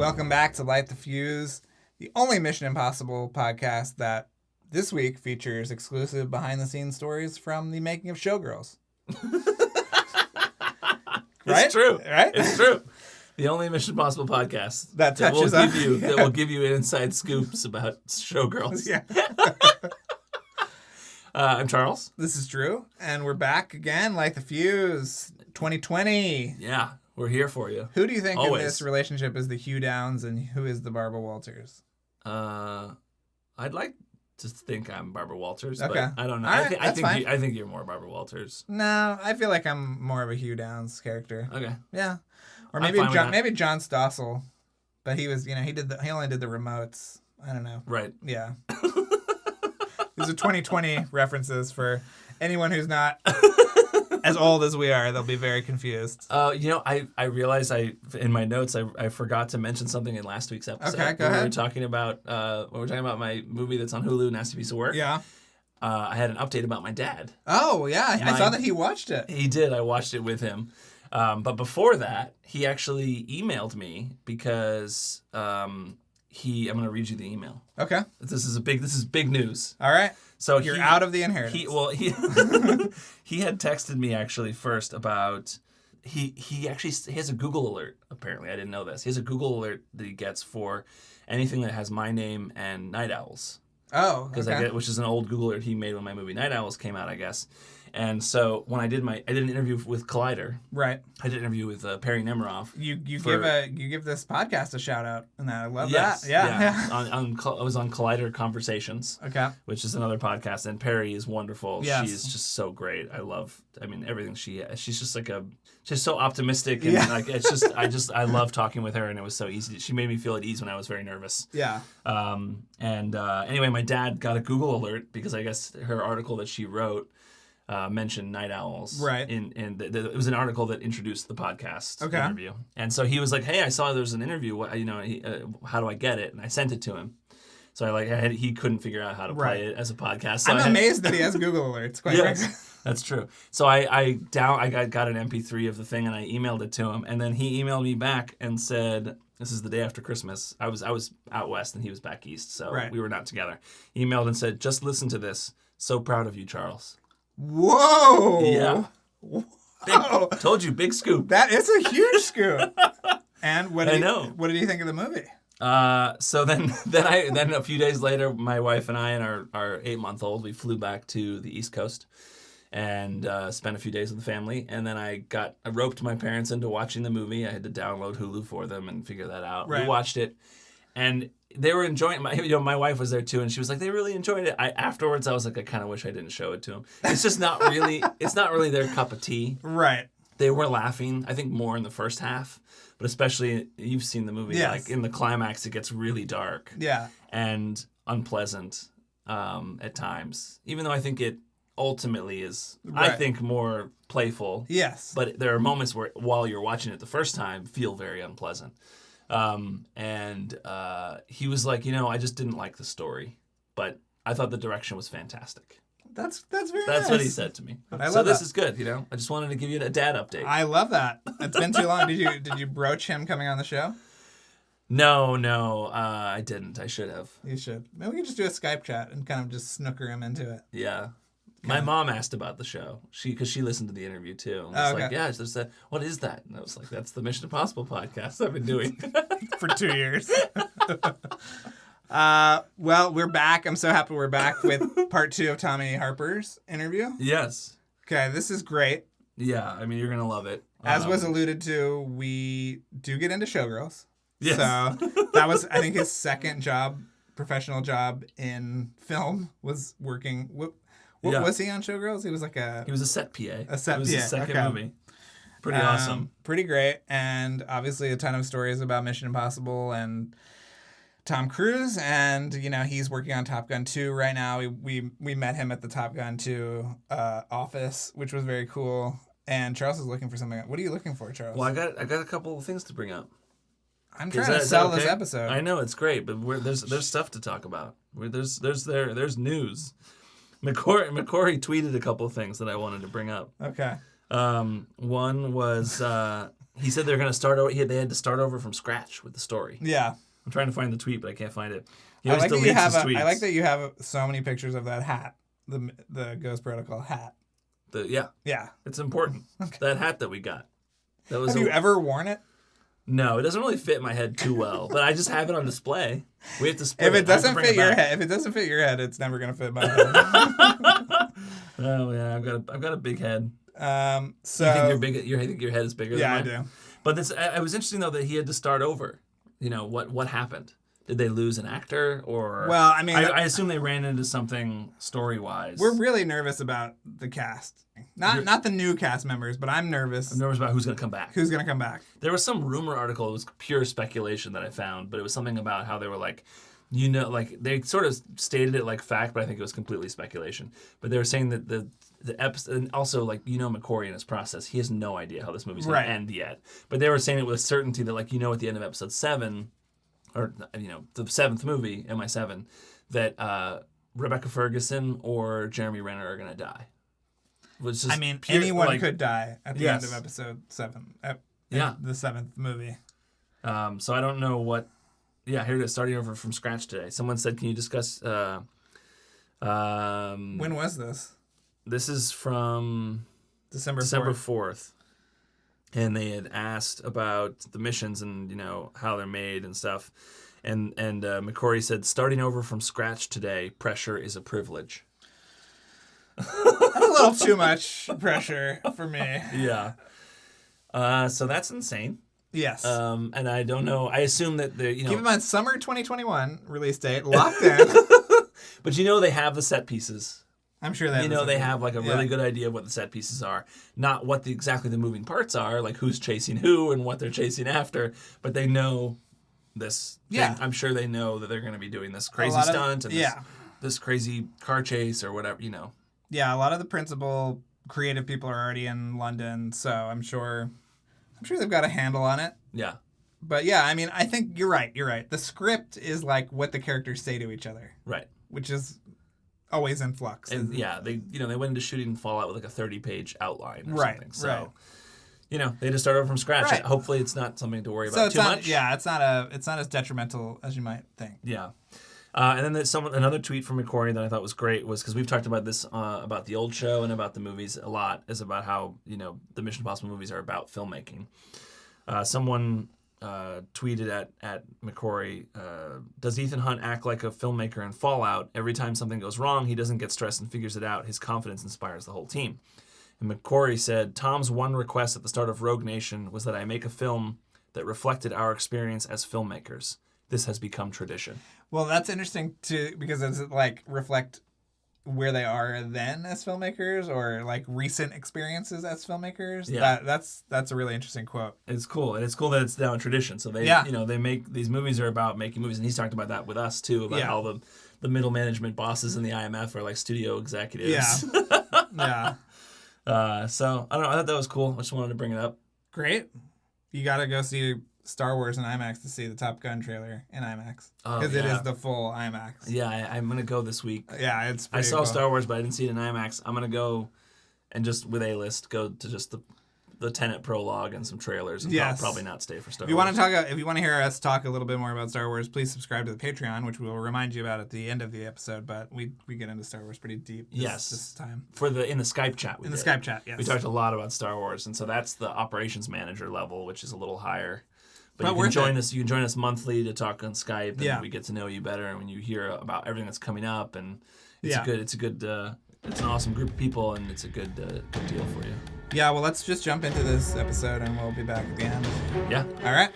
Welcome back to Light the Fuse, the only Mission Impossible podcast that this week features exclusive behind-the-scenes stories from the making of Showgirls. Right? It's true. Right? It's true. The only Mission Impossible podcast that touches that will give you inside scoops about Showgirls. Yeah. I'm Charles. This is Drew, and we're back again, Light the Fuse, 2020. Yeah, we're here for you. Who do you think Always. in this relationship is the Hugh Downs, and who is the Barbara Walters? I'd like to think I'm Barbara Walters, Okay. but I don't know. All right, I think you're more Barbara Walters. No, I feel like I'm more of a Hugh Downs character. Okay. Yeah. Or I'm maybe fine with that. maybe John Stossel, but he was, he only did the remotes. I don't know. Right. Yeah. These are 2020 references for anyone who's not as old as we are. They'll be very confused. I realized in my notes I forgot to mention something in last week's episode. Okay, go ahead. We were talking about my movie that's on Hulu, Nasty Piece of Work. Yeah. I had an update about my dad. Oh, yeah. I saw that he watched it. He did. I watched it with him. But before that, he actually emailed me because I'm going to read you the email. Okay. This is big news. All right. So you're out of the inheritance. He had texted me actually first about he has a Google alert. Apparently, I didn't know this. He has a Google alert that he gets for anything that has my name and Night Owls. Oh, okay. Which is an old Google alert he made when my movie Night Owls came out, I guess. And so when I did an interview with Collider, right? I did an interview with Perry Nemiroff. You give this podcast a shout out, and I love that. Yeah. I was on Collider Conversations, okay, which is another podcast, and Perry is wonderful. Yes. She's just so great. Everything she's just she's so optimistic, and I love talking with her, and it was so easy. She made me feel at ease when I was very nervous. Yeah. Anyway, my dad got a Google alert because I guess her article that she wrote mentioned night owls. Right. It was an article that introduced the podcast okay. interview. And so he was like, "Hey, I saw there's an interview. How do I get it?" And I sent it to him. So he couldn't figure out how to play it as a podcast. So I'm amazed that he has Google alerts. Quite frankly. That's true. So I got an MP3 of the thing and I emailed it to him, and then he emailed me back and said, "This is the day after Christmas." I was out west and he was back east, so we were not together. He emailed and said, "Just listen to this. So proud of you, Charles." Whoa! Yeah. Whoa. Told you, big scoop. That is a huge scoop. And what did you think of the movie? So then a few days later, my wife and I and our 8-month-old, we flew back to the East Coast and spent a few days with the family. And then I roped my parents into watching the movie. I had to download Hulu for them and figure that out. Right. We watched it, and they were enjoying it. My wife was there too, and she was like, they really enjoyed it. Afterwards, I was like, I kind of wish I didn't show it to them. It's just not really, it's not really their cup of tea. Right. They were laughing, I think, more in the first half, but especially, you've seen the movie, yes. like in the climax, it gets really dark. Yeah. And unpleasant at times, even though I think it ultimately is, I think, more playful. Yes. But there are moments where, while you're watching it the first time, feel very unpleasant. He was like, I just didn't like the story, but I thought the direction was fantastic. That's very nice. That's what he said to me. So this is good, I just wanted to give you a dad update. I love that. It's been too long. Did you broach him coming on the show? No, I didn't. I should have. You should. Maybe we can just do a Skype chat and kind of just snooker him into it. Yeah. My mom asked about the show because she listened to the interview too. And was like, yeah, what is that? And I was like, that's the Mission Impossible podcast I've been doing for 2 years. Well, we're back. I'm so happy we're back with part 2 of Tommy Harper's interview. Yes. Okay, this is great. Yeah, you're going to love it. As was alluded to, we do get into Showgirls. Yes. So that was, I think, his second professional job in film was working. What was he on Showgirls? He was He was a set PA. A set PA. It was his second movie. Pretty awesome. Pretty great. And obviously a ton of stories about Mission Impossible and Tom Cruise. And, he's working on Top Gun 2 right now. We met him at the Top Gun 2 office, which was very cool. And Charles is looking for something. What are you looking for, Charles? Well, I got a couple of things to bring up. I'm trying to sell this episode. I know, it's great, but there's stuff to talk about. There's news. McCory tweeted a couple of things that I wanted to bring up. Okay. One was He said they're going to start over. They had to start over from scratch with the story. Yeah. I'm trying to find the tweet, but I can't find it. He I always like, deletes his tweets. I like that you have so many pictures of that hat, the Ghost Protocol hat. Yeah. It's important. Okay. That hat that we got. That was have you ever worn it? No, it doesn't really fit my head too well, but I just have it on display. We have to split if it doesn't fit your head, if it doesn't fit your head, it's never gonna fit my head. Oh yeah, I've got a big head. So you think you're big? You think your head is bigger? Yeah, than mine? I do. But it was interesting though that he had to start over. You know what happened? Did they lose an actor or? Well, I mean, I assume they ran into something story-wise. We're really nervous about the cast. Not the new cast members, but I'm nervous. I'm nervous about who's going to come back. Who's going to come back? There was some rumor article. It was pure speculation that I found, but it was something about how they were like, like they sort of stated it like fact, but I think it was completely speculation. But they were saying that the episode, and also like McQuarrie in his process, he has no idea how this movie's going to end yet. But they were saying it with certainty that like at the end of episode 7. Or the 7th movie, MI7, that Rebecca Ferguson or Jeremy Renner are gonna die. Anyone could die at the end of episode 7. The 7th movie. So I don't know what. Yeah, here it is, starting over from scratch today. Someone said, "Can you discuss?" When was this? This is from December 4th. And they had asked about the missions and how they're made and stuff, and McQuarrie said, "Starting over from scratch today, pressure is a privilege." That's a little too much pressure for me. Yeah. So that's insane. Yes. And I don't know. I assume that keep in mind summer 2021 release date locked in. But they have the set pieces. I'm sure they they have like a really good idea of what the set pieces are, not what exactly the moving parts are, like who's chasing who and what they're chasing after, but they know this. Yeah, I'm sure they know that they're going to be doing this crazy stunt and this crazy car chase or whatever. Yeah, a lot of the principal creative people are already in London, so I'm sure they've got a handle on it. Yeah. But yeah, I mean, I think you're right. The script is like what the characters say to each other. Right. Which is always in flux. And they went into shooting Fallout with like a 30-page outline or something. So, they just start over from scratch. Right. Hopefully it's not something to worry about too much. Yeah, it's not as detrimental as you might think. Yeah. And then there's another tweet from McQuarrie that I thought was great was because we've talked about this about the old show and about the movies a lot, is about how, the Mission Impossible movies are about filmmaking. Someone tweeted at McQuarrie, does Ethan Hunt act like a filmmaker in Fallout? Every time something goes wrong, he doesn't get stressed and figures it out. His confidence inspires the whole team. And McQuarrie said, Tom's one request at the start of Rogue Nation was that I make a film that reflected our experience as filmmakers. This has become tradition. Well, that's interesting too, because does it like reflect where they are then as filmmakers or like recent experiences as filmmakers? Yeah. That's a really interesting quote. It's cool. And it's cool that it's now a tradition. So they they make these movies are about making movies, and he's talked about that with us too, about how the middle management bosses in the IMF are like studio executives. Yeah. So I don't know, I thought that was cool. I just wanted to bring it up. Great. You gotta go see Star Wars in IMAX to see the Top Gun trailer in IMAX. Because it is the full IMAX. Yeah, I'm going to go this week. Yeah, it's pretty I saw cool. Star Wars, but I didn't see it in IMAX. I'm going to go and just with A-list, go to just the Tenet prologue and some trailers and probably not stay for Star Wars. If you want to hear us talk a little bit more about Star Wars, please subscribe to the Patreon, which we'll remind you about at the end of the episode, but we get into Star Wars pretty deep this time. In the Skype chat the Skype chat, yes. We talked a lot about Star Wars, and so that's the operations manager level, which is a little higher. But you can join us. You can join us monthly to talk on Skype, and we get to know you better. And when you hear about everything that's coming up, and it's an awesome group of people, and it's a good deal for you. Yeah. Well, let's just jump into this episode, and we'll be back at the end. Yeah. All right.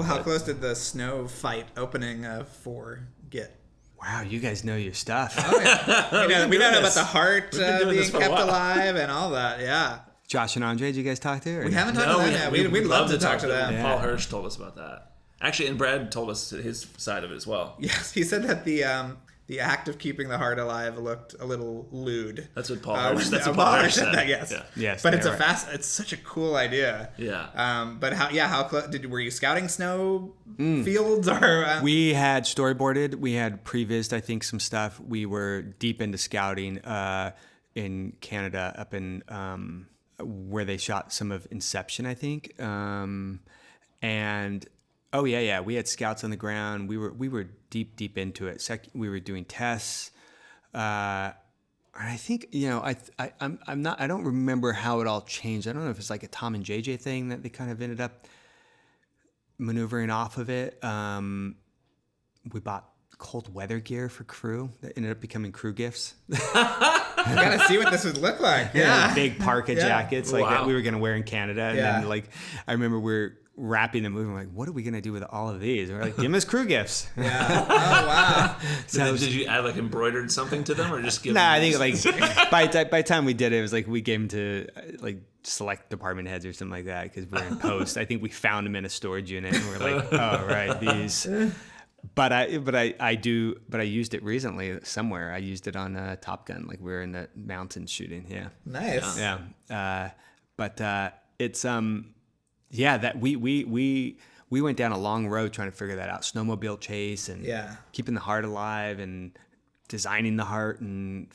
How close did the snow fight opening of 4 get? Wow, you guys know your stuff. Oh, yeah. we know about the heart being kept alive and all that. Yeah. Josh and Andre, did you guys talk to? We haven't talked to them yet. We'd love to talk to them. Yeah. Paul Hirsch told us about that. Actually, and Brad told us his side of it as well. Yes, he said that the act of keeping the heart alive looked a little lewd. That's what Paul Hirsch said. That, yes. Yeah. Yes, But it's such a cool idea. Yeah. But how close were you scouting snow fields or? We had storyboarded. We had prevised, I think, some stuff. We were deep into scouting in Canada, up in where they shot some of Inception, I think. And we had scouts on the ground. We were deep into it. We were doing tests. And I think, I don't remember how it all changed. I don't know if it's like a Tom and JJ thing that they kind of ended up maneuvering off of it. We bought cold weather gear for crew that ended up becoming crew gifts. I gotta see what this would look like. Yeah, big parka jackets like that Wow. we were gonna wear in Canada. And then like I remember we're wrapping the movie. We're like, what are we gonna do with all of these? And we're like, give them as crew gifts. Yeah. Oh wow. So did you add like embroidered something to them, or just give? Nah, I them think like by the time we did it, it was like we gave them to like select department heads or something like that because we're in post. I think we found them in a storage unit and we're like, oh right, these. But I used it recently somewhere. I used it on Top Gun. Like we were in the mountains shooting. Yeah. Nice. Yeah. It's that we went down a long road trying to figure that out. Snowmobile chase and keeping the heart alive and designing the heart and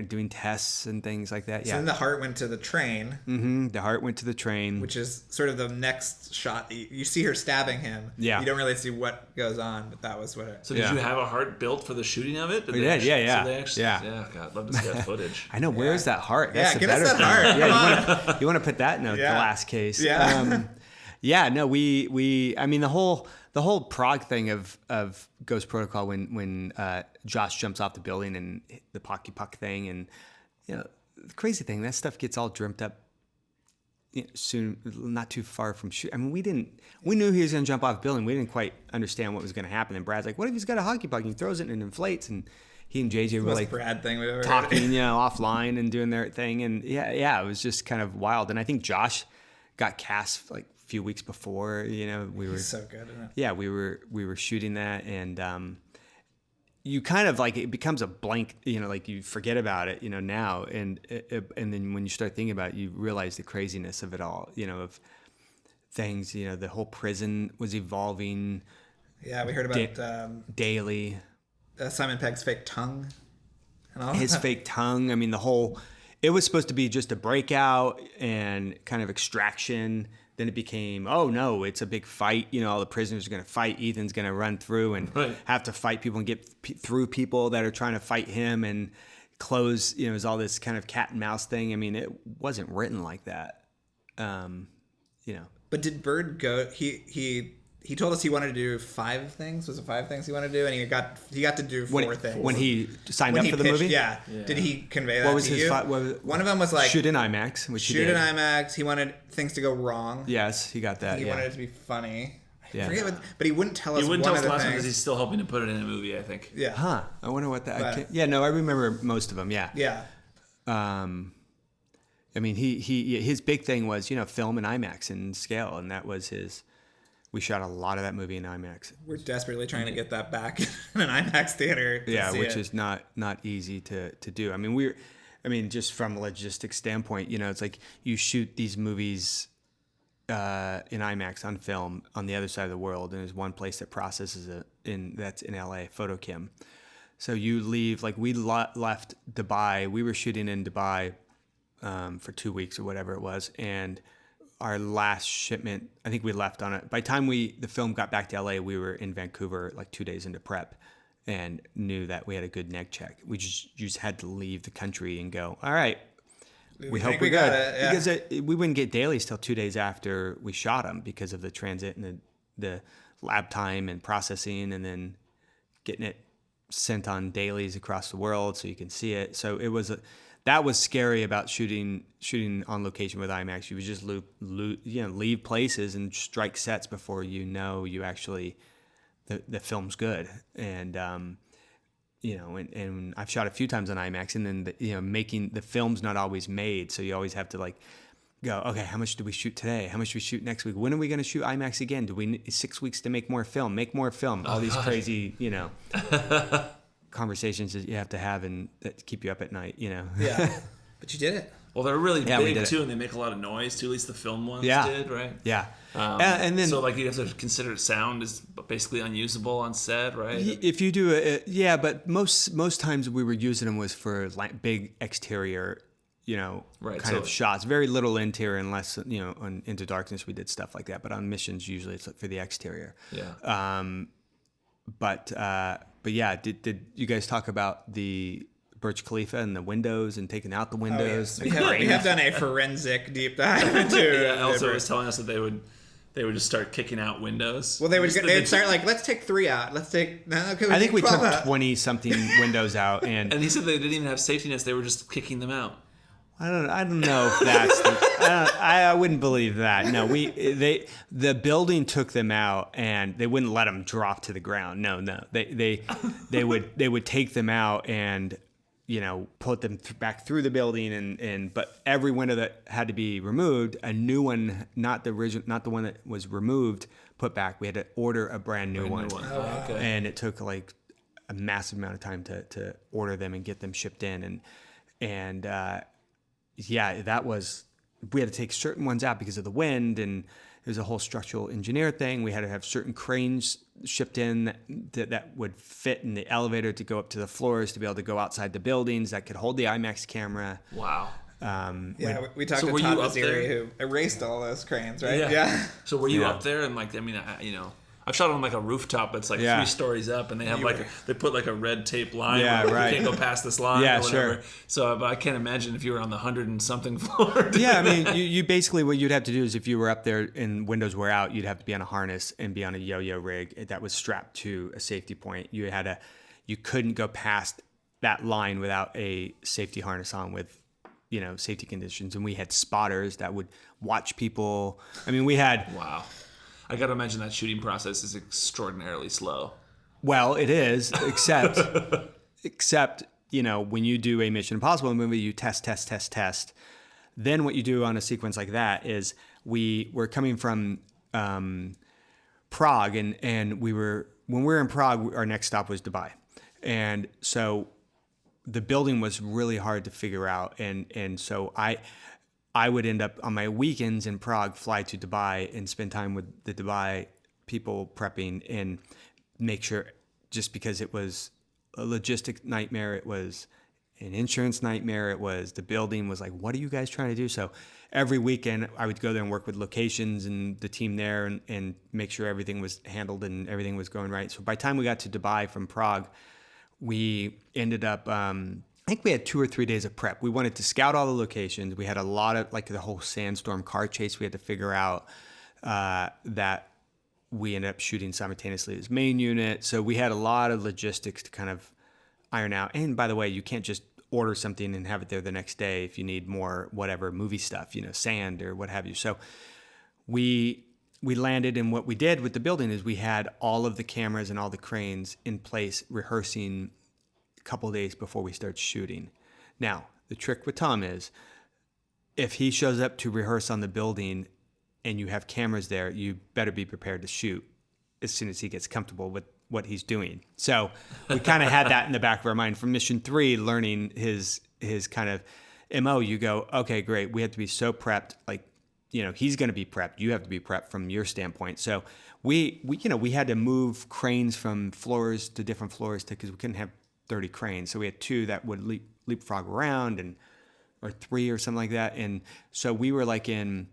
doing tests and things like that. So then the heart went to the train. Mm-hmm. The heart went to the train, which is sort of the next shot. You see her stabbing him. Yeah. You don't really see what goes on, but that was what it. So did you have a heart built for the shooting of it? We did. Yeah. So they actually, yeah. God, love to see that footage. I know. Where is that heart? That's give us that heart. Yeah, you want to put that in a glass case. Yeah. No, we. I mean, the whole Prague thing of Ghost Protocol when Josh jumps off the building and the Pocky Puck thing, and the crazy thing, that stuff gets all dreamt up soon, not too far from shoot. I mean, we knew he was going to jump off the building. We didn't quite understand what was going to happen. And Brad's like, what if he's got a hockey puck and he throws it and it inflates? And he and JJ were like Brad thing we've ever talking, offline and doing their thing. And it was just kind of wild. And I think Josh got cast like a few weeks before, He's so good at it. Yeah, we were shooting that, and you kind of like, it becomes a blank, like you forget about it, now, and then when you start thinking about it, you realize the craziness of it all, of things, the whole prison was evolving. Yeah, we heard about daily. Simon Pegg's fake tongue and all His that. fake tongue. I mean, it was supposed to be just a breakout and kind of extraction. Then it became, oh no, it's a big fight. All the prisoners are going to fight. Ethan's going to run through and have to fight people and get through people that are trying to fight him and close. It was all this kind of cat and mouse thing. I mean, it wasn't written like that. But did Bird go? He told us he wanted to do 5 things. Was it 5 things he wanted to do? And he got to do 4 things. When he signed up for the pitched, movie? Yeah. Did he convey that What was to his you? One of them was like shoot in IMAX, which he did. in IMAX. He wanted things to go wrong. Yes, he got that. He wanted it to be funny. Yeah. I forget but he wouldn't tell us. He wouldn't one tell us of the the last one things. because he's still hoping to put it in a movie, I think. Yeah. Huh. I wonder what that. But- I remember most of them. Yeah. Yeah. I mean, his big thing was, film in IMAX and scale, and that was his. We shot a lot of that movie in IMAX. We're desperately trying to get that back in an IMAX theater. Which is not easy to do. I mean, just from a logistics standpoint, it's like you shoot these movies in IMAX on film on the other side of the world, and there's one place that processes it that's in LA, Photochem. So you leave, like we left Dubai. We were shooting in Dubai for 2 weeks or whatever it was, and our last shipment, I think we left on it. By the time the film got back to LA, we were in Vancouver like 2 days into prep and knew that we had a good neg check. We just had to leave the country and go, all right, we hope we're got good. it, yeah. Because we wouldn't get dailies till 2 days after we shot them because of the transit and the lab time and processing and then getting it sent on dailies across the world so you can see it. So it was that was scary about shooting on location with IMAX. You would just leave places and strike sets before you actually the film's good. And and I've shot a few times on IMAX, and then making the film's not always made, so you always have to like go, okay, how much do we shoot today? How much do we shoot next week? When are we going to shoot IMAX again? Do we need 6 weeks to make more film? All these crazy, conversations that you have to have and that keep you up at night, you know. Yeah. But you did it. Well, they're really Yeah, we big did it. too, and they make a lot of noise too. At least the film ones Yeah. did, right? Yeah. And then so like you have to consider sound is basically unusable on set, right? if you do it, yeah, but most times we were using them was for like big exterior, you know, Right, kind so- of shots. Very little interior, unless you know on Into Darkness we did stuff like that. But on missions usually it's for the exterior. Yeah. But yeah, did you guys talk about the Burj Khalifa and the windows and taking out the windows? We have done a forensic deep dive into. Yeah. Elsa was telling us that they would just start kicking out windows. Well, they'd start like, let's take 3 out. Let's take. No, okay, I think we took 12 out. 20 something windows out, and And he said they didn't even have safety nets; they were just kicking them out. I don't know if that's I wouldn't believe that. No, the building took them out and they wouldn't let them drop to the ground. No, they would take them out and, you know, put them back through the building but every window that had to be removed, a new one, not the one that was removed, put back. We had to order a brand new one. Oh, okay. And it took like a massive amount of time to order them and get them shipped in and yeah, that was, we had to take certain ones out because of the wind, and there's a whole structural engineer thing. We had to have certain cranes shipped in that would fit in the elevator to go up to the floors to be able to go outside the buildings that could hold the IMAX camera. Wow. We talked So to were Todd you up Vaziri, there? who erased all those cranes, right? Yeah. So were you Yeah. up there and like I mean you know I've shot on like a rooftop that's like Yeah. 3 stories up, and they have they put like a red tape line. Yeah, where right. You can't go past this line. Yeah, or whatever. sure. So, but I can't imagine if you were on the 100 and something floor. Yeah, I mean, you basically, what you'd have to do is if you were up there and windows were out, you'd have to be on a harness and be on a yo-yo rig that was strapped to a safety point. You couldn't go past that line without a safety harness on with, you know, safety conditions. And we had spotters that would watch people. I mean, we had, Wow. I got to imagine that shooting process is extraordinarily slow. well, it is, except, you know, when you do a Mission Impossible movie, you test. Then what you do on a sequence like that is we were coming from Prague, and when we were in Prague, our next stop was Dubai. And so the building was really hard to figure out. And so I would end up on my weekends in Prague, fly to Dubai and spend time with the Dubai people prepping and make sure, just because it was a logistic nightmare, it was an insurance nightmare, the building was like, what are you guys trying to do? So every weekend I would go there and work with locations and the team there and make sure everything was handled and everything was going right. So by the time we got to Dubai from Prague, we ended up, I think we had 2 or 3 days of prep. We wanted to scout all the locations. We had a lot of, like, the whole sandstorm car chase we had to figure out, that we ended up shooting simultaneously as main unit. So we had a lot of logistics to kind of iron out. And by the way, you can't just order something and have it there the next day if you need more whatever movie stuff, you know, sand or what have you. So we landed, and what we did with the building is we had all of the cameras and all the cranes in place rehearsing a couple of days before we start shooting. Now, the trick with Tom is if he shows up to rehearse on the building and you have cameras there, you better be prepared to shoot as soon as he gets comfortable with what he's doing. So we kind of had that in the back of our mind from Mission 3, learning his kind of MO. You go, okay, great. We have to be so prepped. Like, you know, he's going to be prepped. You have to be prepped from your standpoint. So we had to move cranes from floors to different floors because we couldn't have 30 cranes. So we had 2 that would leapfrog around or 3 or something like that. And so we were like in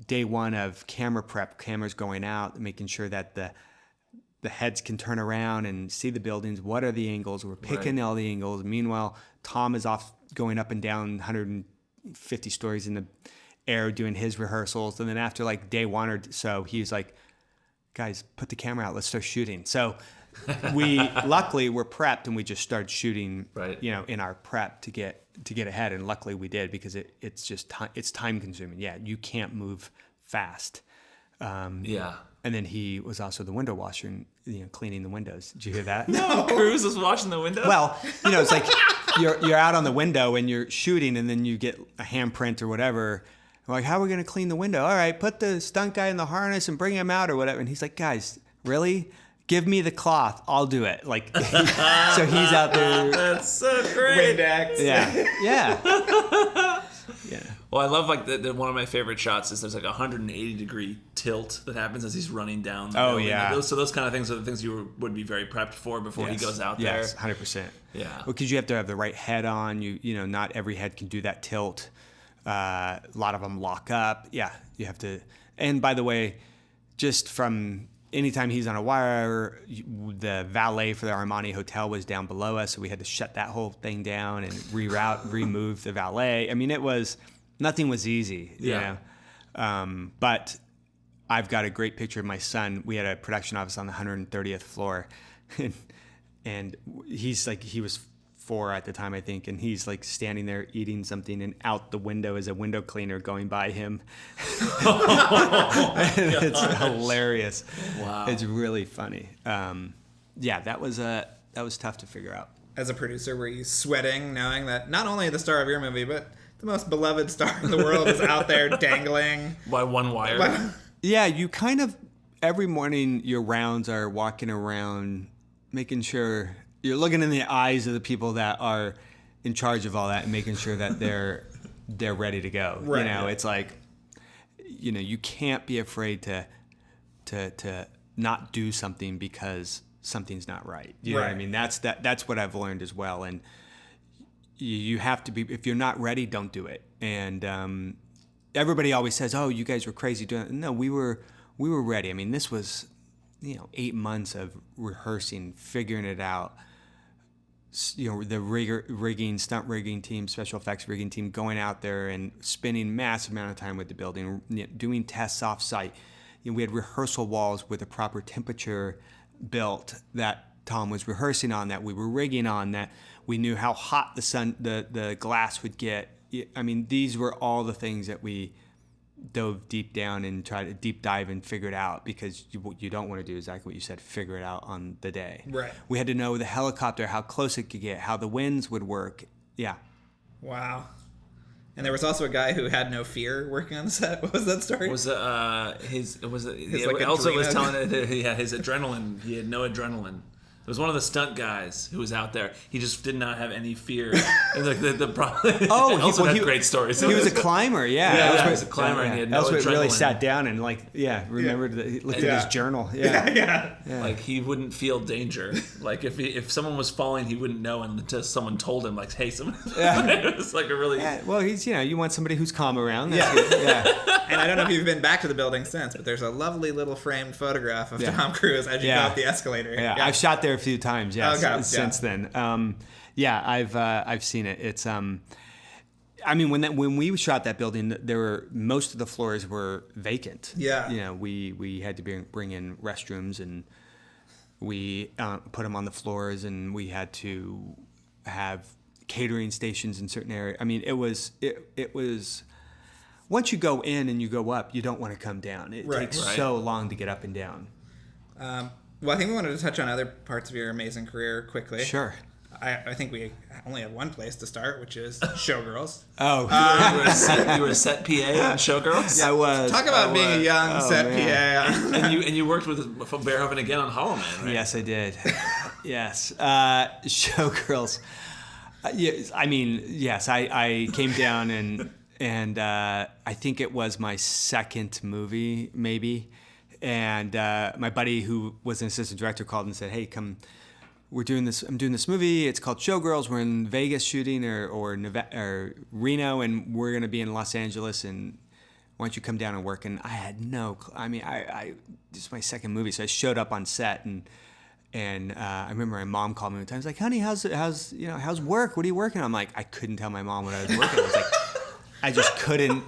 day 1 of camera prep, cameras going out, making sure that the heads can turn around and see the buildings. What are the angles? We're picking all the angles. Meanwhile, Tom is off going up and down 150 stories in the air doing his rehearsals. And then after like day 1 or so, he's like, guys, put the camera out. Let's start shooting. So we luckily were prepped and we just started shooting, you know, in our prep to get ahead. And luckily we did, because it's just it's time consuming. Yeah, you can't move fast. And then he was also the window washer and, you know, cleaning the windows. Did you hear that? No, Cruz was washing the window. Well, you know, it's like you're out on the window and you're shooting, and then you get a handprint or whatever. We're like, how are we going to clean the window? All right, put the stunt guy in the harness and bring him out or whatever. And he's like, guys, really? give me the cloth, I'll do it. Like, so he's out there. That's so great. Windex. Yeah. Well, I love like one of my favorite shots is there's like a 180-degree tilt that happens as he's running down. The building. Yeah. Like those kind of things are the things you would be very prepped for before he goes out there. Yes, 100%. Yeah. Well, because you have to have the right head on. You know, not every head can do that tilt. A lot of them lock up. Yeah, you have to. And by the way, just from anytime he's on a wire, the valet for the Armani Hotel was down below us, so we had to shut that whole thing down and remove the valet. I mean, nothing was easy, you know. But I've got a great picture of my son. We had a production office on the 130th floor, and he was 4 at the time, I think, and he's like standing there eating something, and out the window is a window cleaner going by him. It's hilarious. Wow. It's really funny. That was tough to figure out. As a producer, were you sweating knowing that not only the star of your movie, but the most beloved star in the world is out there dangling by one wire? Yeah, you kind of, every morning your rounds are walking around making sure you're looking in the eyes of the people that are in charge of all that and making sure that they're ready to go. Right. You know, it's like, you know, you can't be afraid to not do something because something's not right. You know what I mean? That's what I've learned as well. And you have to be, if you're not ready, don't do it. And everybody always says, "Oh, you guys were crazy doing it." No, we were ready. I mean, this was, 8 months of rehearsing, figuring it out. The rigging, stunt rigging team, special effects rigging team going out there and spending massive amount of time with the building, doing tests off site. We had rehearsal walls with a proper temperature built that Tom was rehearsing on, that we were rigging on, that we knew how hot the glass would get. I mean, these were all the things that we dove deep down and tried to deep dive and figure it out, because what you don't want to do is exactly what you said, figure it out on the day. Right. We had to know the helicopter, how close it could get, how the winds would work. Yeah. Wow. And there was also a guy who had no fear working on the set. What was that story? Was his like, Elsa was telling it, his adrenaline. He had no adrenaline. It was one of the stunt guys who was out there. He just did not have any fear. And like the problem. Elsa had great stories. He was a climber, he was a climber, and he had no adrenaline. Really sat down and remembered that he looked at his journal. Yeah. Like he wouldn't feel danger. Like if someone was falling, he wouldn't know until someone told him, like, "Hey, someone." It was like a really. Yeah, well, he's you want somebody who's calm around. And I don't know if you've been back to the building since, but there's a lovely little framed photograph of Tom Cruise as you go up the escalator. Yeah, I've shot there a few times. Since then. I've seen it. It's I mean, when we shot that building, most of the floors were vacant. Yeah. We had to bring in restrooms, and we put them on the floors, and we had to have catering stations in certain areas. I mean, it was once you go in and you go up, you don't want to come down. It takes so long to get up and down. Well, I think we wanted to touch on other parts of your amazing career quickly. Sure. I think we only have one place to start, which is Showgirls. You were a set PA on Showgirls? Yeah, I was. Talk about being a young set PA. And you worked with Verhoeven again on Hollow Man, right? Yes, I did. Yes. Showgirls. Yes, I mean, yes, I came down and I think it was my second movie, maybe. And my buddy, who was an assistant director, called and said, "Hey, come, I'm doing this movie. It's called Showgirls. We're in Vegas shooting, or Reno, and we're going to be in Los Angeles. And why don't you come down and work?" And I had this is my second movie, so I showed up on set, and I remember my mom called me one time. I was like, "Honey, how's work? What are you working on?" I'm like, I couldn't tell my mom what I was working on. I was like, I just couldn't.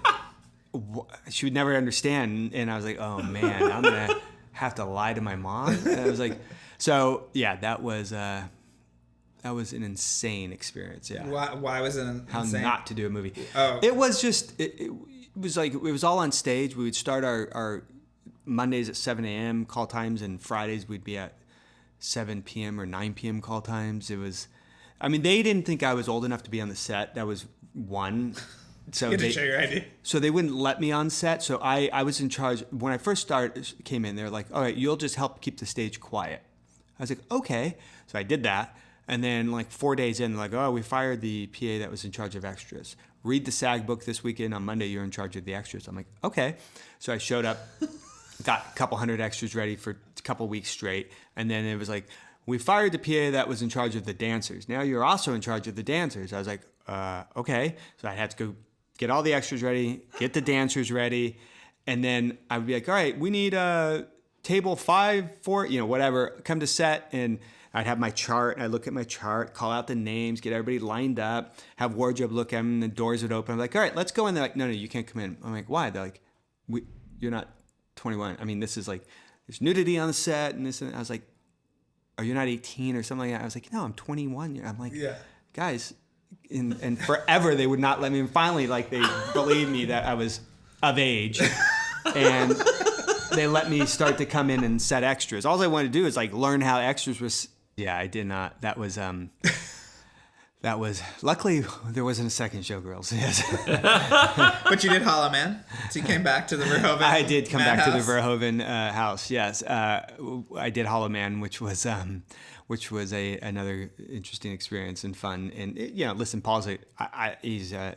She would never understand, and I was like, "Oh man, I'm gonna have to lie to my mom." And I was like, so yeah, that was an insane experience. Yeah. Why was it insane? How not to do a movie? Oh. It was just it was all on stage. We would start our Mondays at 7 a.m. call times, and Fridays we'd be at 7 p.m. or 9 p.m. call times. It was, I mean, they didn't think I was old enough to be on the set. That was one. So Get to show your ID. So they wouldn't let me on set. So I was in charge. When I first came in, they were like, "All right, you'll just help keep the stage quiet." I was like, okay. So I did that. And then like 4 days in, like, oh, we fired the PA that was in charge of extras. Read the SAG book this weekend. On Monday, you're in charge of the extras. I'm like, okay. So I showed up, got a couple hundred extras ready for a couple weeks straight. And then it was like, we fired the PA that was in charge of the dancers. Now you're also in charge of the dancers. I was like, okay. So I had to go get all the extras ready, get the dancers ready. And then I would be like, all right, we need table 5, 4, whatever, come to set. And I'd have my chart. I'd look at my chart, call out the names, get everybody lined up, have wardrobe look at them, the doors would open. I'm like, all right, let's go in. They're like, no, you can't come in. I'm like, why? They're like, you're not 21. I mean, this is like, there's nudity on the set and this. And I was like, are you not 18 or something like that? I was like, no, I'm 21. I'm like, guys, and forever they would not let me in. Finally, like, they believed me that I was of age. And they let me start to come in and set extras. All I wanted to do is like learn how extras was. Yeah, I did not. That was luckily there wasn't a second Showgirls. Yes. But you did Hollow Man. So you came back to the Verhoeven. I did come back to the house. Verhoeven house. Yes. I did Hollow Man, which was another interesting experience and fun. And listen, Paul's he's a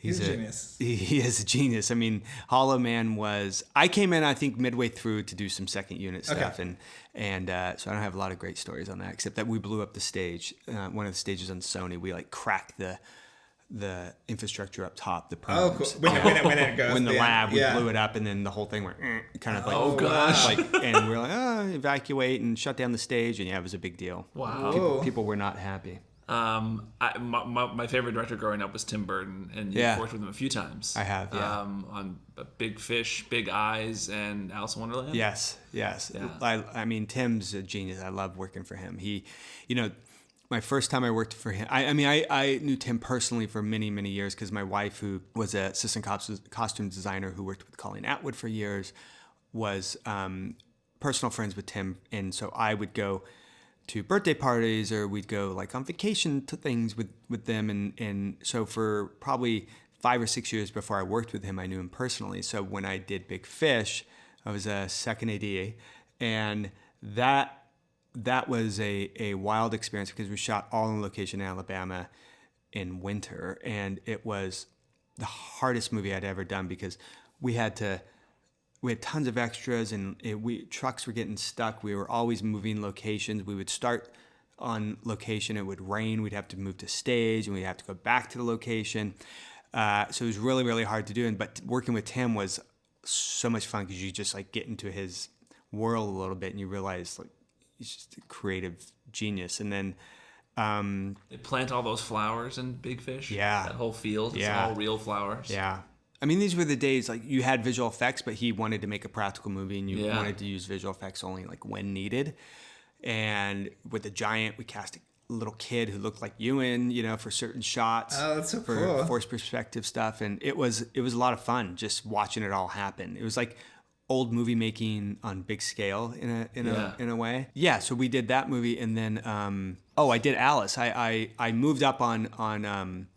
genius. He is a genius. I mean, Hollow Man was. I came in, I think, midway through to do some second unit stuff, and so I don't have a lot of great stories on that, except that we blew up the stage. One of the stages on Sony, we like cracked the infrastructure up top, the perms. Oh, cool. When it goes. When the lab, we blew it up, and then the whole thing went kind of like. Oh gosh! And we were like, evacuate and shut down the stage, and it was a big deal. Wow. People were not happy. My favorite director growing up was Tim Burton, and you've worked with him a few times. I have, yeah. On Big Fish, Big Eyes, and Alice in Wonderland. Yes. Yeah. I mean, Tim's a genius. I love working for him. He, my first time I worked for him, I knew Tim personally for many, many years because my wife, who was an assistant costume designer who worked with Colleen Atwood for years, was personal friends with Tim, and so I would go to birthday parties, or we'd go like on vacation to things with them. And so for probably 5 or 6 years before I worked with him, I knew him personally. So when I did Big Fish, I was a second AD, and that was a wild experience because we shot all on location in Alabama in winter. And it was the hardest movie I'd ever done because we had tons of extras, and trucks were getting stuck. We were always moving locations. We would start on location. It would rain. We'd have to move to stage, and we'd have to go back to the location. So it was really, really hard to do. But working with Tim was so much fun because you just like get into his world a little bit, and you realize like he's just a creative genius. And then they plant all those flowers in Big Fish. Yeah. That whole field. It's all real flowers. Yeah. I mean, these were the days like you had visual effects, but he wanted to make a practical movie, and you wanted to use visual effects only like when needed. And with the Giant, we cast a little kid who looked like Ewan, for certain shots. Oh, that's so for cool. Forced perspective stuff, and it was a lot of fun just watching it all happen. It was like old movie making on big scale in a way. Yeah, so we did that movie, and then I did Alice. I moved up on.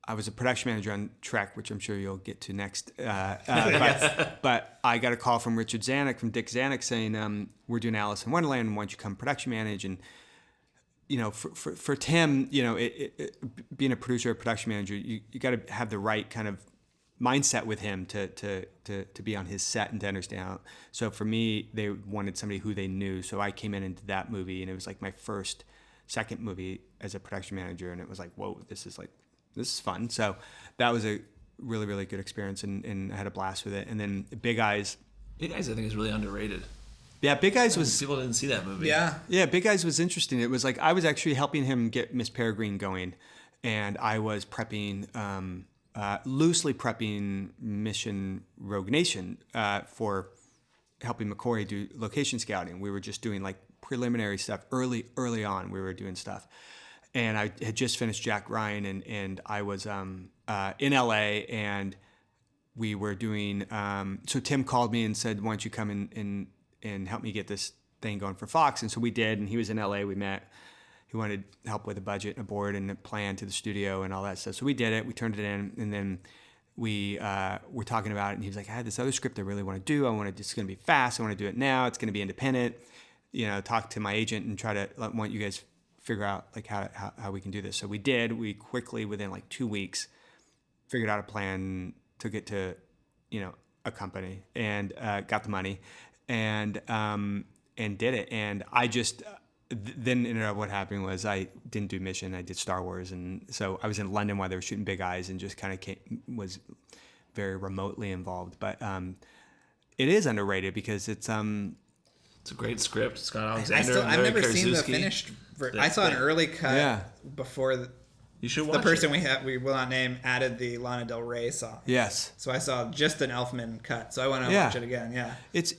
I was a production manager on Trek, which I'm sure you'll get to next. But I got a call from Richard Zanuck, from Dick Zanuck, saying, we're doing Alice in Wonderland, and why don't you come production manage? And, for Tim, being a producer or production manager, you got to have the right kind of mindset with him to be on his set and to understand. So for me, they wanted somebody who they knew. So I came in and did that movie, and it was like my second movie as a production manager, and it was like, whoa, this is fun. So that was a really, really good experience, and I had a blast with it. And then Big Eyes. Big Eyes, I think, is really underrated. Yeah, Big Eyes was... People didn't see that movie. Yeah, Big Eyes was interesting. It was like I was actually helping him get Miss Peregrine going, and I was prepping, loosely prepping Mission Rogue Nation for helping McCory do location scouting. We were just doing like preliminary stuff early on. We were doing stuff. And I had just finished Jack Ryan, and I was in LA, and we were doing. So Tim called me and said, "Why don't you come in and help me get this thing going for Fox?" And so we did. And he was in LA. We met. He wanted help with a budget and a board and a plan to the studio and all that stuff. So we did it. We turned it in, and then we were talking about it. And he was like, "I had this other script I really want to do. It's going to be fast. I want to do it now. It's going to be independent." talk to my agent and try to want you guys figure out like how we can do this. So we did. We quickly, within like 2 weeks, figured out a plan, took it to, a company, and got the money, and did it. And I just then ended up, what happened was I didn't do Mission. I did Star Wars, and so I was in London while they were shooting Big Eyes, and just kind of was very remotely involved. But it is underrated because it's a great script. Scott Alexander. I've never seen the finished. I saw an early cut before. You should watch the person it. we will not name added the Lana Del Rey song. Yes. So I saw just an Elfman cut. So I want to watch it again. Yeah. It's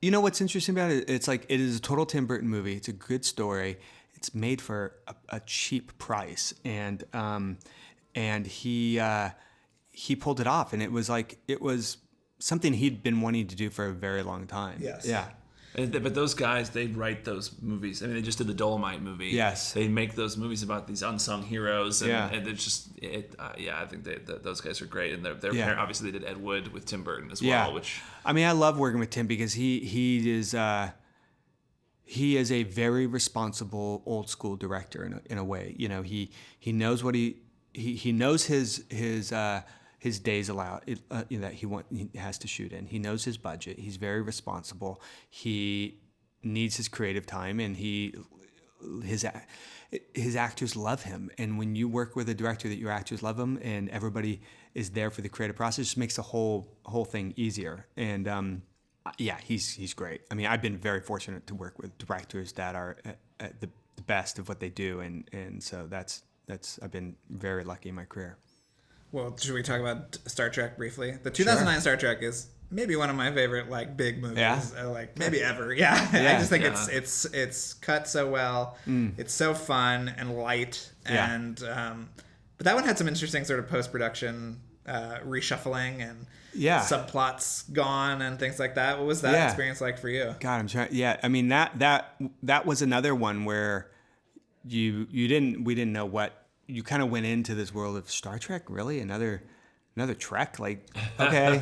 what's interesting about it? It's like it is a total Tim Burton movie. It's a good story. It's made for a cheap price, and he pulled it off, and it was something he'd been wanting to do for a very long time. Yes. Yeah. But those guys, they write those movies. I mean, they just did the Dolomite movie. Yes. They make those movies about these unsung heroes. And, Yeah. and it's just, I think those guys are great. And their parent, obviously, they did Ed Wood with Tim Burton as well. Which I mean, I love working with Tim because he is a very responsible old school director in a way. He knows what he knows his days that he has to shoot in. He knows his budget. He's very responsible. He needs his creative time, and his actors love him. And when you work with a director that your actors love him, and everybody is there for the creative process, it just makes the whole thing easier. And he's great. I mean, I've been very fortunate to work with directors that are at the best of what they do, and so that's I've been very lucky in my career. Well, should we talk about Star Trek briefly? The 2009 Star Trek is maybe one of my favorite big movies, maybe ever. Yeah. I just think it's cut so well. It's so fun and light, and but that one had some interesting sort of post-production reshuffling and subplots gone and things like that. What was that experience like for you? God, I'm trying. Yeah, I mean that was another one where we didn't know what. You kind of went into this world of Star Trek, really? Another Trek? Like, okay.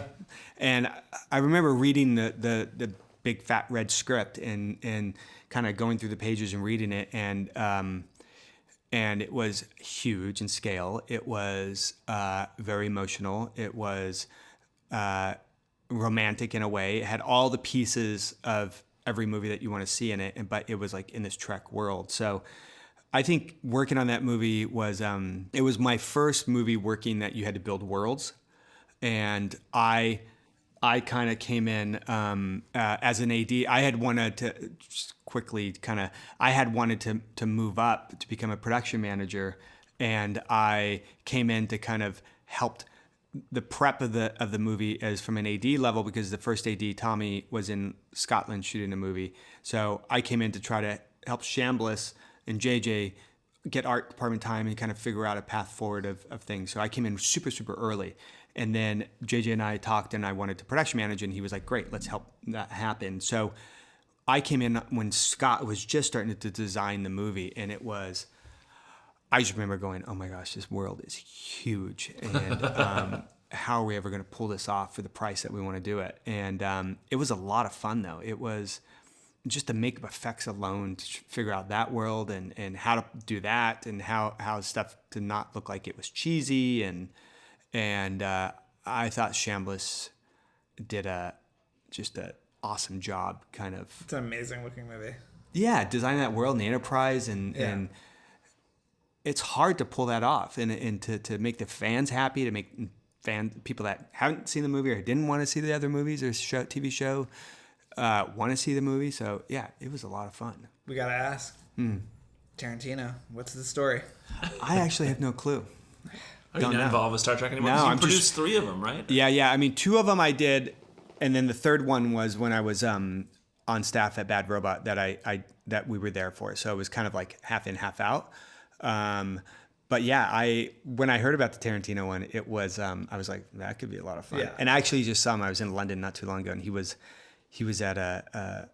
And I remember reading the big fat red script and kind of going through the pages and reading it, and it was huge in scale. It was very emotional. It was romantic in a way. It had all the pieces of every movie that you want to see in it, but it was like in this Trek world. So I think working on that movie was it was my first movie working that you had to build worlds, and I kind of came in as an AD. I had wanted to just quickly to move up to become a production manager, and I came in to kind of help the prep of the movie as from an AD level, because the first AD, Tommy, was in Scotland shooting a movie. So I came in to try to help Shambliss and JJ get art department time and kind of figure out a path forward of things. So I came in super, super early. And then JJ and I talked, and I wanted to production manage, and he was like, great, let's help that happen. So I came in when Scott was just starting to design the movie, and I just remember going, oh my gosh, this world is huge. And how are we ever going to pull this off for the price that we want to do it? And it was a lot of fun, though. It was just the makeup effects alone to figure out that world and how to do that, and how stuff to not look like it was cheesy. And I thought Shambliss did just an awesome job, kind of. It's an amazing looking movie. Yeah, designing that world and the Enterprise, and it's hard to pull that off, and to make the fans happy, to make people that haven't seen the movie or didn't want to see the other movies or TV show want to see the movie. So yeah, it was a lot of fun. We gotta ask Tarantino, what's the story? I actually have no clue. Are you not involved with Star Trek anymore? No, you produced 3 of them, right? Yeah. I mean, 2 of them I did, and then the third one was when I was on staff at Bad Robot that we were there for. So it was kind of like half in, half out. But yeah, when I heard about the Tarantino one, it was I was like, that could be a lot of fun. Yeah. And I actually just saw him. I was in London not too long ago, and he was at a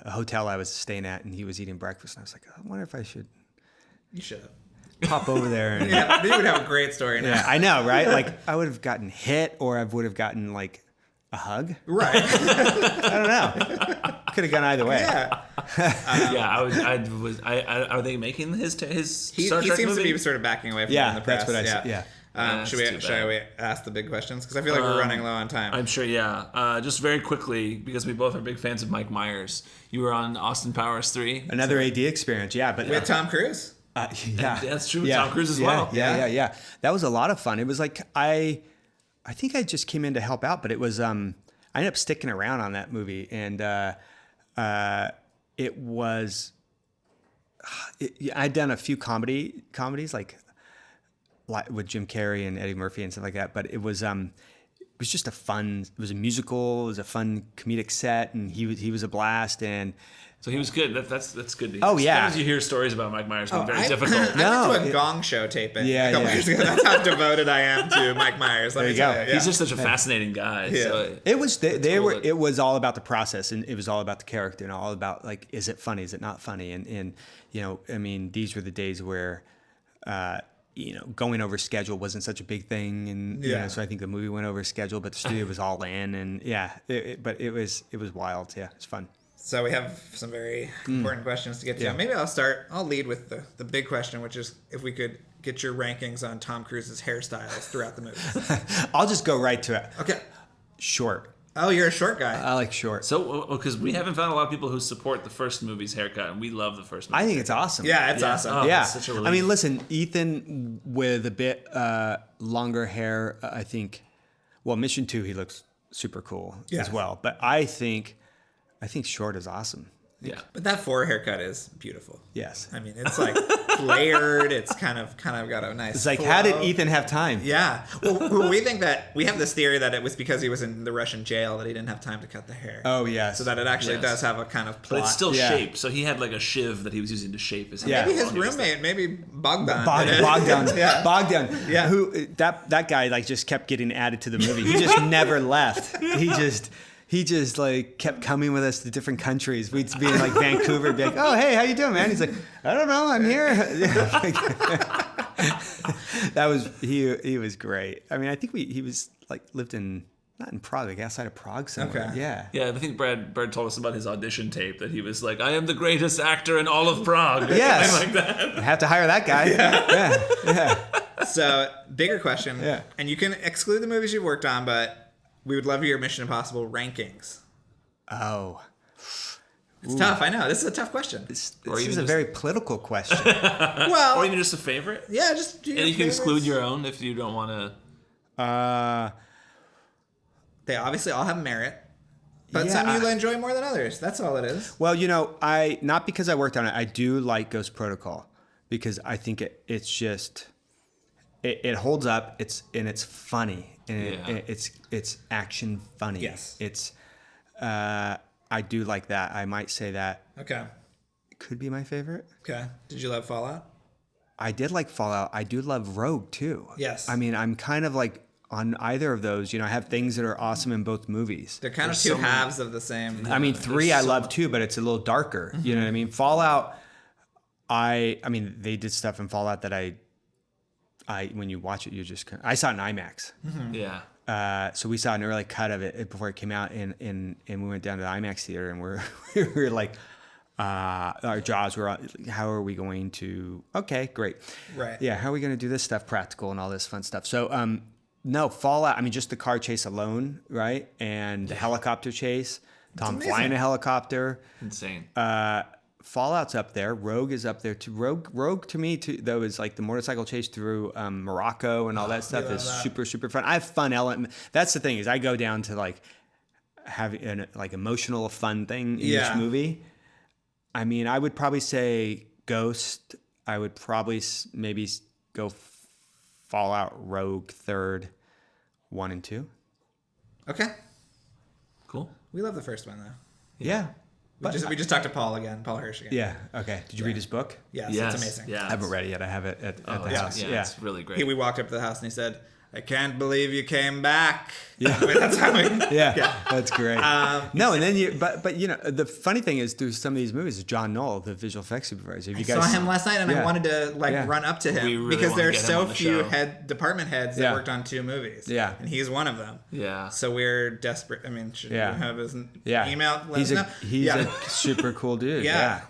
hotel I was staying at, and he was eating breakfast, and I was like, I wonder if I should. You should have. Pop over there. And, Yeah, you would have a great story now. Yeah, I know, right? Like I would have gotten hit, or I would have gotten like a hug. Right. I don't know. Could have gone either way. Yeah. Are they making his He Star Trek seems movie? to be sort of backing away from it Yeah, in the press. that's what I said. Yeah. Shall we ask the big questions? Because I feel like we're running low on time. I'm sure, yeah. Just very quickly, because we both are big fans of Mike Myers. You were on Austin Powers 3. Another AD experience, yeah. But With Tom Cruise? yeah. That's true with Tom Cruise as well. Yeah. That was a lot of fun. It was like, I think I just came in to help out, but it was, I ended up sticking around on that movie. And it was, I'd done a few comedies like with Jim Carrey and Eddie Murphy and stuff like that. But it was just it was a musical. It was a fun comedic set, and he was a blast. And so he was good. That's good to hear. Oh, yeah. Sometimes you hear stories about Mike Myers being very difficult. I went to a Gong Show taping a couple years ago. That's how devoted I am to Mike Myers. Let me tell you. Yeah. He's just such a fascinating guy. Yeah. So it was it was all about the process, and it was all about the character, and all about like, is it funny, is it not funny, and I mean, these were the days where going over schedule wasn't such a big thing, and so I think the movie went over schedule, but the studio was all in, and but it was wild. Yeah, it's fun. So we have some very important questions to get to. Yeah. Maybe I'll lead with the big question, which is if we could get your rankings on Tom Cruise's hairstyles throughout the movies. I'll just go right to it. Okay. Short. Oh, you're a short guy. I like short. So, because we haven't found a lot of people who support the first movie's haircut, and we love the first movie. I think it's awesome. Yeah, it's awesome. Oh, Yeah. it's such a relief. I mean, listen, Ethan with a bit longer hair, I think, well, Mission 2, he looks super cool as well. But I think short is awesome. Yeah. But that 4 haircut is beautiful. Yes. I mean, it's like layered. It's kind of got a nice. It's like, flow. how did Ethan have time? Yeah. Well, we have this theory that it was because he was in the Russian jail that he didn't have time to cut the hair. Oh, yes. So that it actually does have a kind of plot. But it's still Yeah. shaped, so he had like a shiv that he was using to shape his hair. Yeah. Maybe his roommate, maybe Bogdan. Bogdan. Yeah. Bogdan. Yeah. Who that guy like just kept getting added to the movie. He just never left. He just like kept coming with us to different countries. We'd be in like Vancouver, be like, "Oh, hey, how you doing, man?" He's like, "I don't know, I'm here." That was he was great. I mean, I think he was like lived in not in Prague, like outside of Prague somewhere. Okay. Yeah. Yeah, I think Brad told us about his audition tape that he was like, "I am the greatest actor in all of Prague." Yes. Something like that. I have to hire that guy. Yeah. So, bigger question. Yeah. And you can exclude the movies you've worked on, but we would love your Mission Impossible rankings. Oh. It's tough, I know. This is a tough question. This Or is even a just- very political question. Well, Or even just a favorite. yeah, just do your And you can favorites. exclude your own if you don't want to. They obviously all have merit, but Yeah, some you enjoy more than others. That's all it is. Well, I not because I worked on it. I do like Ghost Protocol because I think it's just it holds up. It's funny and it's action funny. Yes. It's I do like that. I might say that Okay. could be my favorite. Okay. Did you love Fallout? I did like Fallout. I do love Rogue too. Yes. I mean, I'm kind of like on either of those. I have things that are awesome in both movies. They're kind of two halves of the same. I mean, 3 I love too, but it's a little darker. You know what I mean? Fallout, I mean, they did stuff in Fallout that I when you watch it, you just I saw it in IMAX. Yeah. So we saw an early cut of it before it came out, and we went down to the IMAX theater, and we were like, our jaws were on, how are we going to? Okay, great. Right. Yeah, how are we going to do this stuff practical and all this fun stuff? So no, Fallout. I mean, just the car chase alone, right? And the helicopter chase. Tom amazing. flying a helicopter. Insane. Fallout's up there. Rogue is up there too. Rogue to me too, though, is like the motorcycle chase through Morocco and all that stuff is super, super fun. I have fun element. That's the thing is I go down to like having an like emotional fun thing in each movie. I mean, I would probably say Ghost. I would probably maybe go Fallout, Rogue third, 1 and 2. Okay. Cool. We love the first one though. Yeah. We just talked to Paul Hirsch again. Yeah. Okay. Did you read his book? Yes, Yes. it's amazing. Yeah. I haven't read it yet. I have it at the house. Yeah, it's really great. We walked up to the house and he said, I can't believe you came back. Yeah. That's how we, Yeah, that's great. No, and then but you know, the funny thing is, through some of these movies, John Knoll, the visual effects supervisor. I saw him last night, and I wanted to run up to him We really because wanna there are get him so on the few show. department heads that worked on 2 movies. Yeah. And he's one of them. Yeah. So we're desperate. I mean, should we have his email? Let He's us know? he's a super cool dude. Yeah.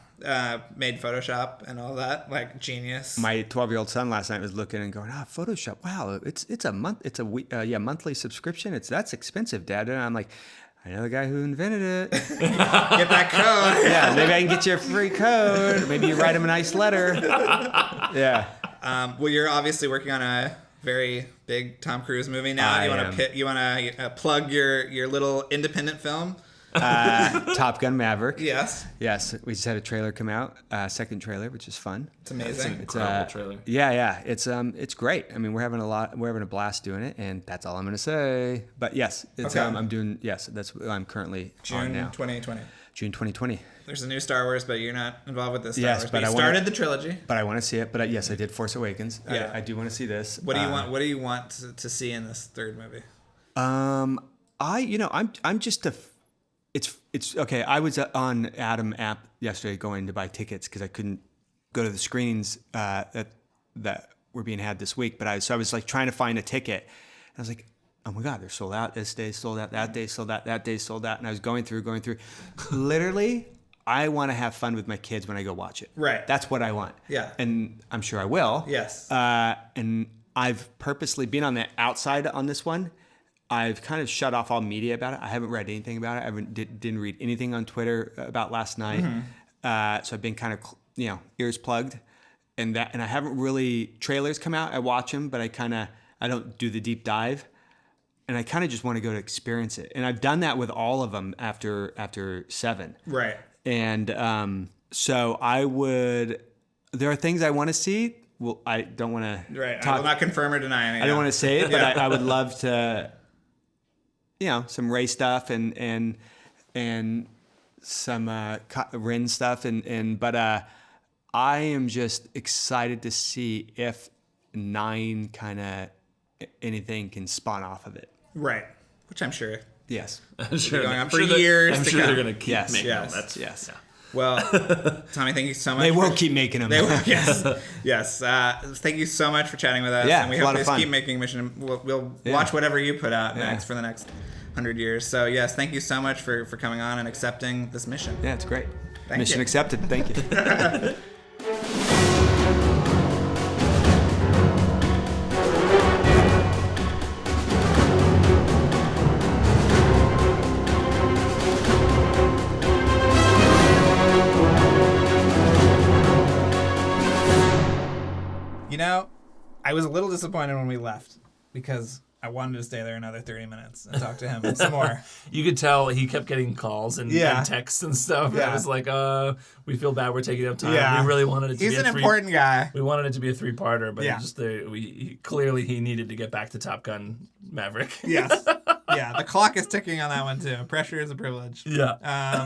Made Photoshop and all that, like genius. My 12-year-old son last night was looking and going, Photoshop. Wow, it's a month. It's a monthly subscription. That's expensive, Dad. And I'm like, I know the guy who invented it. Get that code. Yeah, maybe I can get you a free code. Maybe you write him a nice letter. Yeah. Well, you're obviously working on a very big Tom Cruise movie now. You want to plug your little independent film? Top Gun Maverick. Yes. We just had a trailer come out, second trailer, which is fun. It's amazing. It's an incredible trailer. Yeah. It's great. I mean, we're having a blast doing it, and that's all I'm going to say. But yes, it's Okay. I'm doing that's what I'm currently on June now. 2020. June 2020. There's a new Star Wars, but you're not involved with this Star Yes, Wars. but But I you wanna- started the trilogy. But I want to see it. But yes, I did Force Awakens. Yeah. I do want to see this. What do you want? What do you want to see in this third movie? I'm just it's okay. I was on Adam app yesterday going to buy tickets because I couldn't go to the screenings that were being had this week. But I was like trying to find a ticket. And I was like, oh my God, they're sold out. This day sold out. That day sold out. That day sold out. And I was going through. Literally, I want to have fun with my kids when I go watch it. Right. That's what I want. Yeah. And I'm sure I will. Yes. And I've purposely been on the outside on this one. I've kind of shut off all media about it. I haven't read anything about it. I didn't read anything on Twitter about last night. So I've been kind of, ears plugged, and I haven't really trailers come out. I watch them, but I don't do the deep dive, and I kind of just want to go to experience it. And I've done that with all of them after 7. Right. And so there are things I want to see. Well, I don't want to. Right. I will not confirm or deny anything. I don't want to say it, but I would love to. Some Ray stuff and some Rin stuff but I am just excited to see if 9 kind of anything can spawn off of it. Right. Which I'm sure. Yes. I'm sure going on I'm for sure that- years I'm to sure come. they're going to keep Yes. making Yes. them. That's Yes. Yeah. Well, Tommy, thank you so much. They will keep making them. They will. Yes. Yes. Thank you so much for chatting with us. Yeah, and we it's a hope lot of they fun. keep making Mission. We'll watch whatever you put out next for the next 100 years. So yes, thank you so much for coming on and accepting this mission. Yeah, it's great. Thank Mission you. accepted. Thank you. I was a little disappointed when we left because I wanted to stay there another 30 minutes and talk to him some more. You could tell he kept getting calls and texts and stuff. Yeah. I was like, we feel bad we're taking up time. Yeah. We really wanted it to be He's an important guy. We wanted it to be a 3-parter, but Yeah. clearly he needed to get back to Top Gun Maverick. Yes. Yeah, the clock is ticking on that one too. Pressure is a privilege. Yeah.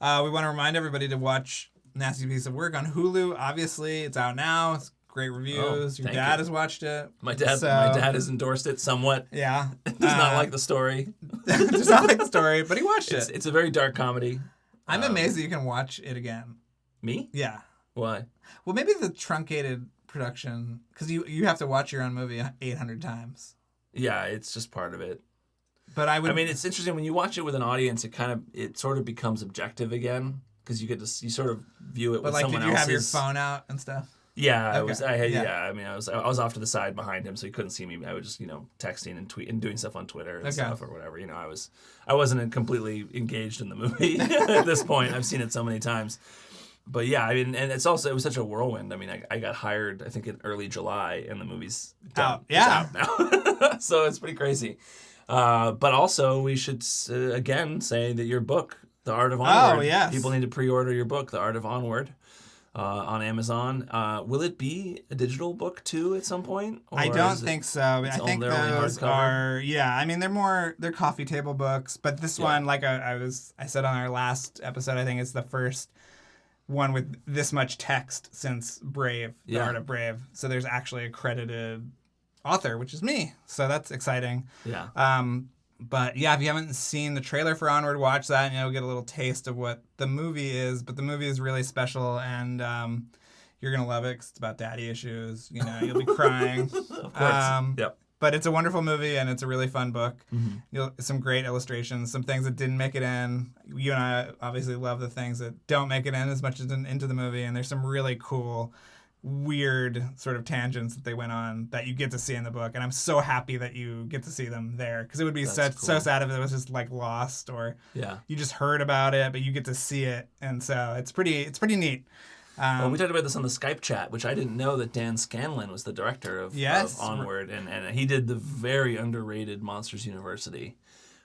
We want to remind everybody to watch Nasty Piece of Work on Hulu. Obviously, it's out now. It's great reviews. Your thank dad you. has watched it. My dad has endorsed it somewhat. Yeah. Does not like the story. Does not like the story, but he watched it. It's a very dark comedy. I'm amazed that you can watch it again. Me? Yeah. Why? Well, maybe the truncated production, because you have to watch your own movie 800 times. Yeah, it's just part of it. But I mean, it's interesting when you watch it with an audience. It sort of becomes objective again because you sort of view it with someone else's. But did you have your phone out and stuff? Yeah, Okay. I was off to the side behind him, so he couldn't see me. I was just texting and tweet and doing stuff on Twitter and stuff or whatever. I wasn't completely engaged in the movie at this point. I've seen it so many times. But yeah, I mean, and it was such a whirlwind. I mean, I got hired, I think, in early July, and the movie's done. Out. Yeah. It's out now. So it's pretty crazy. But also, we should, again, say that your book, The Art of Onward. Oh, yes. People need to pre-order your book, The Art of Onward, on Amazon. Will it be a digital book, too, at some point? I don't think so. I think they're only those hardcover? I mean, they're coffee table books, but this one, like I said on our last episode, I think it's the first one with this much text since Brave, The Art of Brave. So there's actually accredited author, which is me. So that's exciting. Yeah. But yeah, if you haven't seen the trailer for Onward, watch that and you'll get a little taste of what the movie is. But the movie is really special, and you're going to love it 'cause it's about daddy issues. You know, you'll be crying. Of course. Yep. But it's a wonderful movie, and it's a really fun book. Some great illustrations, some things that didn't make it in. You and I obviously love the things that don't make it in as much as into the movie, and there's some really cool, weird sort of tangents that they went on that you get to see in the book, and I'm so happy that you get to see them there, because it would be so sad if it was just like lost, or you just heard about it, but you get to see it, and so it's pretty neat. Well, we talked about this on the Skype chat, which I didn't know that Dan Scanlon was the director of Onward, and he did the very underrated Monsters University,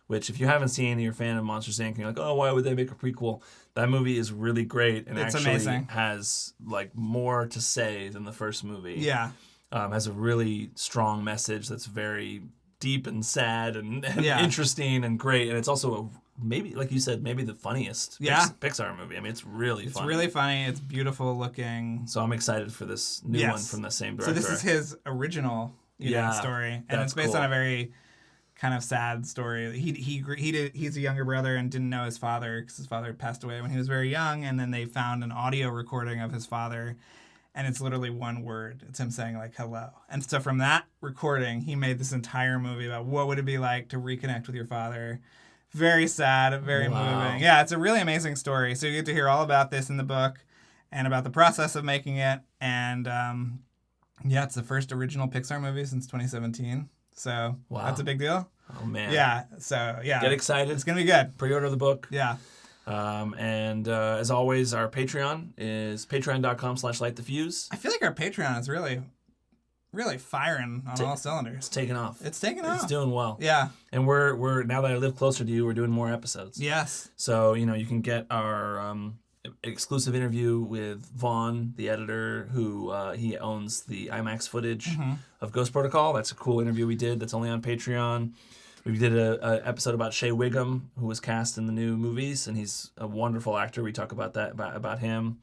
which if you haven't seen, you're a fan of Monsters Inc., and you're like, oh, why would they make a prequel? That movie is really great, and it's actually amazing. Has like more to say than the first movie. Yeah. Has a really strong message that's very deep and sad and interesting and great, and it's also maybe, like you said, maybe the funniest Pixar movie. I mean, it's really funny. It's really funny. It's beautiful looking. So I'm excited for this new one from the same director. So this is his original story, and it's based on a very kind of sad story. He's a younger brother and didn't know his father because his father passed away when he was very young, and then they found an audio recording of his father, and it's literally one word. It's him saying like hello. And so from that recording, he made this entire movie about what would it be like to reconnect with your father. Very sad, very moving. Yeah, it's a really amazing story. So you get to hear all about this in the book and about the process of making it. And it's the first original Pixar movie since 2017. So that's a big deal. Oh, man. Yeah, so yeah. Get excited. It's going to be good. Pre-order the book. Yeah. And as always, our Patreon is patreon.com/LightTheFuse. I feel like our Patreon is really firing on all cylinders. It's taking off. It's doing well. Yeah. And we're now that I live closer to you, we're doing more episodes. Yes. So, you can get our exclusive interview with Vaughn, the editor, who he owns the IMAX footage of Ghost Protocol. That's a cool interview we did that's only on Patreon. We did an episode about Shea Wiggum, who was cast in the new movies, and he's a wonderful actor. We talk about that, about him.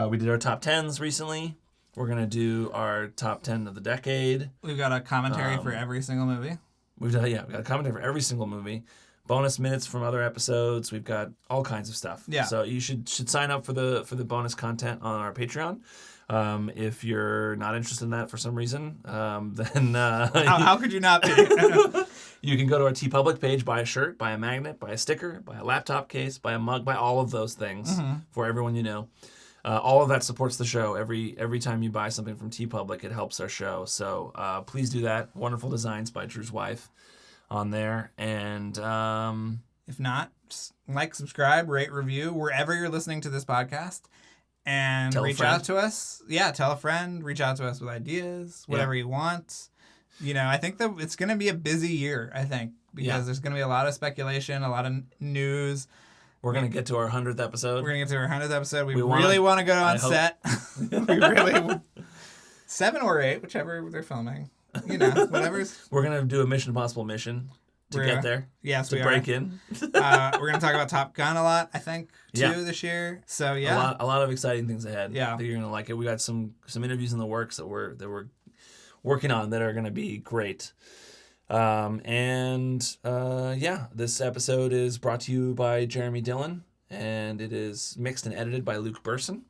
We did our top 10s recently. We're going to do our top 10 of the decade. We've got a commentary for every single movie. We got a commentary for every single movie. Bonus minutes from other episodes. We've got all kinds of stuff. Yeah. So you should sign up for the bonus content on our Patreon. If you're not interested in that for some reason, then how could you not be? You can go to our TeePublic page, buy a shirt, buy a magnet, buy a sticker, buy a laptop case, buy a mug, buy all of those things for everyone you know. All of that supports the show. Every time you buy something from TeePublic, it helps our show. So please do that. Wonderful designs by Drew's wife on there. And if not, just like, subscribe, rate, review, wherever you're listening to this podcast. And reach out to us. Yeah, tell a friend. Reach out to us with ideas, whatever you want. I think that it's going to be a busy year, because there's going to be a lot of speculation, a lot of news. We're going to get to our 100th episode. We really want to go on set. We really 7 or 8, whichever they're filming. Whatever's. We're going to do a Mission Impossible mission to get there. Yes, to break in. We're going to talk about Top Gun a lot, I think, too, this year. So, yeah. A lot of exciting things ahead. Yeah. I think you're going to like it. We got some interviews in the works that we're working on that are going to be great. This episode is brought to you by Jeremy Dillon, and it is mixed and edited by Luke Burson.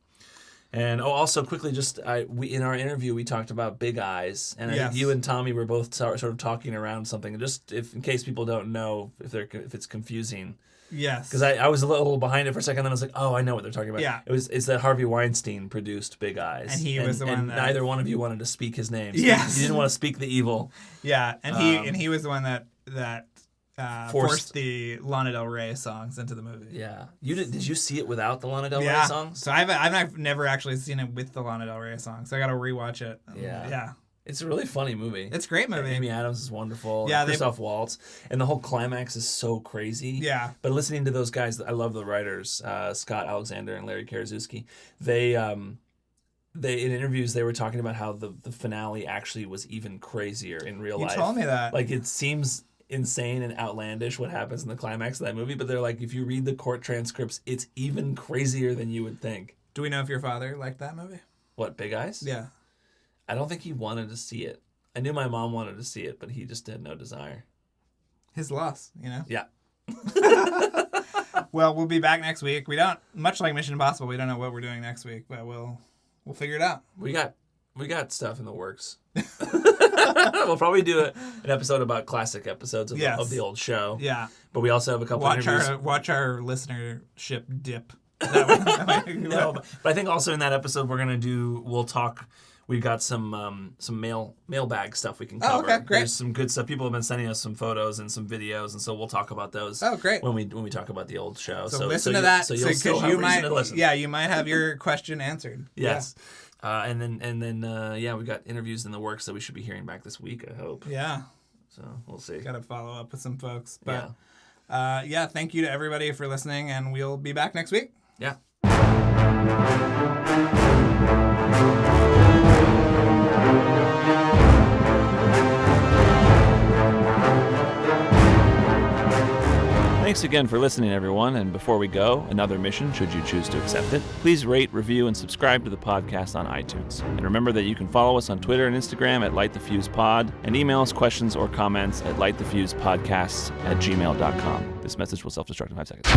And also quickly, in our interview we talked about big eyes, and I think you and Tommy were both sort of talking around something, just in case people don't know if it's confusing. Yes. Because I was a little behind it for a second, then I was like, oh, I know what they're talking about. Yeah. It's that Harvey Weinstein produced Big Eyes. And he was the one that... neither one of you wanted to speak his name. So yes. You didn't want to speak the evil. Yeah, and he was the one that forced the Lana Del Rey songs into the movie. Yeah. Did you see it without the Lana Del Rey songs? So I've never actually seen it with the Lana Del Rey songs, so I got to rewatch it. Yeah. It's a really funny movie. It's a great movie. Amy Adams is wonderful. Yeah, Christoph Waltz. And the whole climax is so crazy. Yeah. But listening to those guys, I love the writers, Scott Alexander and Larry Karaszewski. They in interviews, they were talking about how the finale actually was even crazier in real life. You told me that. Like, it seems insane and outlandish what happens in the climax of that movie, but they're like, if you read the court transcripts, it's even crazier than you would think. Do we know if your father liked that movie? What, Big Eyes? Yeah. I don't think he wanted to see it. I knew my mom wanted to see it, but he just had no desire. His loss, Yeah. Well, we'll be back next week. We don't, much like Mission Impossible, we don't know what we're doing next week, but we'll figure it out. We got stuff in the works. We'll probably do an episode about classic episodes of the old show. Yeah. But we also have a couple interviews. Watch our listenership dip. No, but I think also in that episode we'll talk. We've got some mailbag stuff we can cover. Oh, okay, great. There's some good stuff. People have been sending us some photos and some videos, and so we'll talk about those. Oh, great. When we talk about the old show. So listen to that. So you'll still have reason to listen. Yeah, you might have your question answered. Yes. Yeah. And then we got interviews in the works that we should be hearing back this week, I hope. Yeah. So we'll see. Got to follow up with some folks. But thank you to everybody for listening, and we'll be back next week. Yeah. Thanks again for listening, everyone. And before we go, another mission, should you choose to accept it. Please rate, review, and subscribe to the podcast on iTunes. And remember that you can follow us on Twitter and Instagram at LightTheFusePod and email us questions or comments at lightthefusepodcasts@gmail.com. This message will self-destruct in 5 seconds.